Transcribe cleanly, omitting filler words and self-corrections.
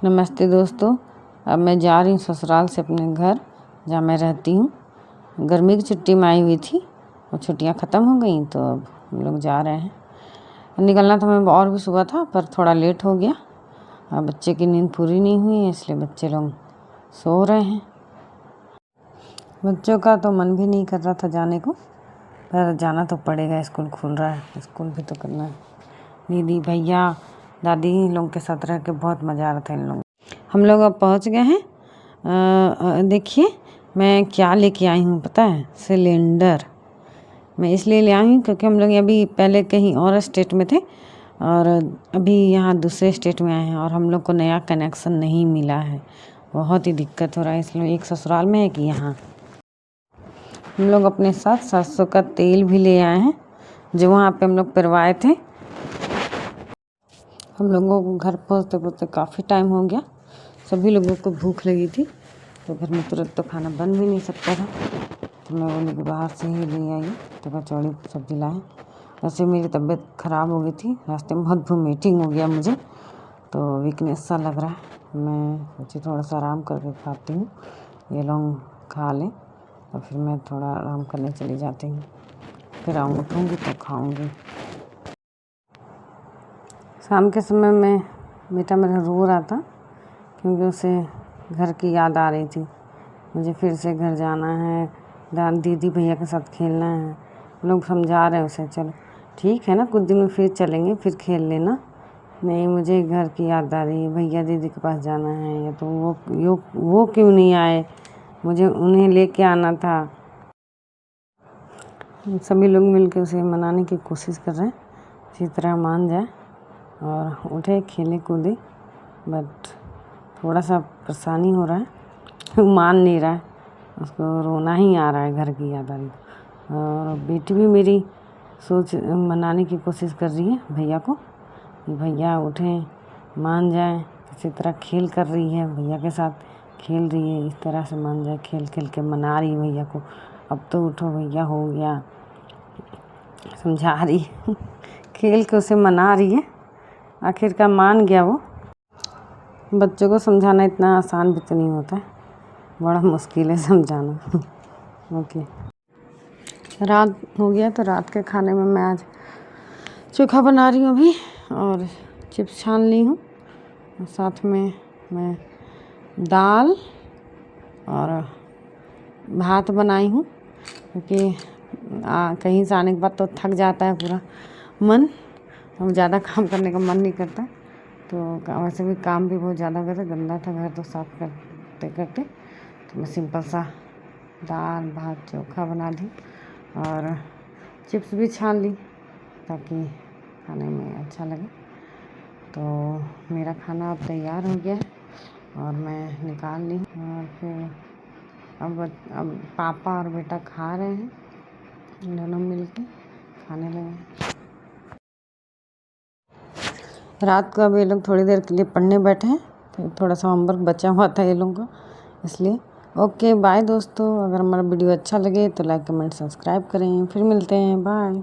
नमस्ते दोस्तों। अब मैं जा रही हूँ ससुराल से अपने घर जहाँ मैं रहती हूँ। गर्मी की छुट्टी में आई हुई थी और छुट्टियाँ ख़त्म हो गई तो अब हम लोग जा रहे हैं। निकलना तो हमें और भी सुबह था पर थोड़ा लेट हो गया। अब बच्चे की नींद पूरी नहीं हुई है इसलिए बच्चे लोग सो रहे हैं। बच्चों का तो मन भी नहीं कर रहा था जाने को, पर जाना तो पड़ेगा, स्कूल खुल रहा है, स्कूल भी तो करना है। दीदी भैया दादी इन लोगों के साथ रह के बहुत मज़ा आ रहा था इन लोग। हम लोग अब पहुंच गए हैं। देखिए मैं क्या लेके आई हूँ पता है, सिलेंडर। मैं इसलिए ले आई हूँ क्योंकि हम लोग अभी पहले कहीं और स्टेट में थे और अभी यहाँ दूसरे स्टेट में आए हैं और हम लोग को नया कनेक्शन नहीं मिला है। बहुत ही दिक्कत हो रहा है, इसलिए एक ससुराल में है कि यहाँ हम लोग अपने साथ 700 का तेल भी ले आए हैं जो वहाँ पे हम लोग पिरवाए थे। हम लोगों को घर पहुँचते पहुँचते काफ़ी टाइम हो गया। सभी लोगों को भूख लगी थी तो घर में तुरंत तो खाना बन भी नहीं सकता था, तो मैं बोली कि बाहर से ही ले आई तो कचौड़ी सब्जी लाए। वैसे मेरी तबीयत ख़राब हो गई थी, रास्ते में बहुत वोमिटिंग हो गया मुझे, तो वीकनेस सा लग रहा है। मैं सोची थोड़ा सा आराम करके खाती हूँ, ये लोग खा लें और फिर मैं थोड़ा आराम करने चली जाती हूँ, फिर उठूँगी तो खाऊँगी। शाम के समय में बेटा मेरा रो रहा था क्योंकि उसे घर की याद आ रही थी। मुझे फिर से घर जाना है, दीदी भैया के साथ खेलना है। लोग समझा रहे हैं उसे, चलो ठीक है ना, कुछ दिन में फिर चलेंगे, फिर खेल लेना। नहीं, मुझे घर की याद आ रही है, भैया दीदी के पास जाना है, या तो वो क्यों नहीं आए, मुझे उन्हें लेके आना था। सभी लोग मिलकर उसे मनाने की कोशिश कर रहे हैं, इसी तरह मान जाए और उठे खेले कूदे, बट थोड़ा सा परेशानी हो रहा है, मान नहीं रहा है, उसको रोना ही आ रहा है, घर की याद आ रही है। और बेटी भी मेरी मनाने की कोशिश कर रही है भैया को कि भैया उठें, मान जाए, किसी तरह खेल कर रही है, भैया के साथ खेल रही है, इस तरह से मान जाए, खेल खेल के मना रही है भैया को, अब तो उठो भैया, हो गया, समझा रही खेल के उसे मना रही है। आखिरकार मान गया वो। बच्चों को समझाना इतना आसान भी तो नहीं होता है, बड़ा मुश्किल है समझाना। ओके, रात हो गया तो रात के खाने में मैं आज चोखा बना रही हूँ अभी, और चिप्स छान ली हूँ, और साथ में मैं दाल और भात बनाई हूँ क्योंकि कहीं से आने के बाद तो थक जाता है पूरा मन, तो ज़्यादा काम करने का मन नहीं करता, तो वैसे भी काम भी बहुत ज़्यादा करते, गंदा था घर तो साफ़ करते करते, तो मैं सिंपल सा दाल भात चोखा बना दी और चिप्स भी छान ली ताकि खाने में अच्छा लगे। तो मेरा खाना अब तैयार हो गया है और मैं निकाल ली, और फिर अब पापा और बेटा खा रहे हैं, दोनों मिलके खाने लगे। रात को अब ये लोग थोड़ी देर के लिए पढ़ने बैठे हैं, तो थोड़ा सा होमवर्क बचा हुआ था ये लोगों का, इसलिए। ओके बाय दोस्तों, अगर हमारा वीडियो अच्छा लगे तो लाइक कमेंट सब्सक्राइब करें, फिर मिलते हैं, बाय।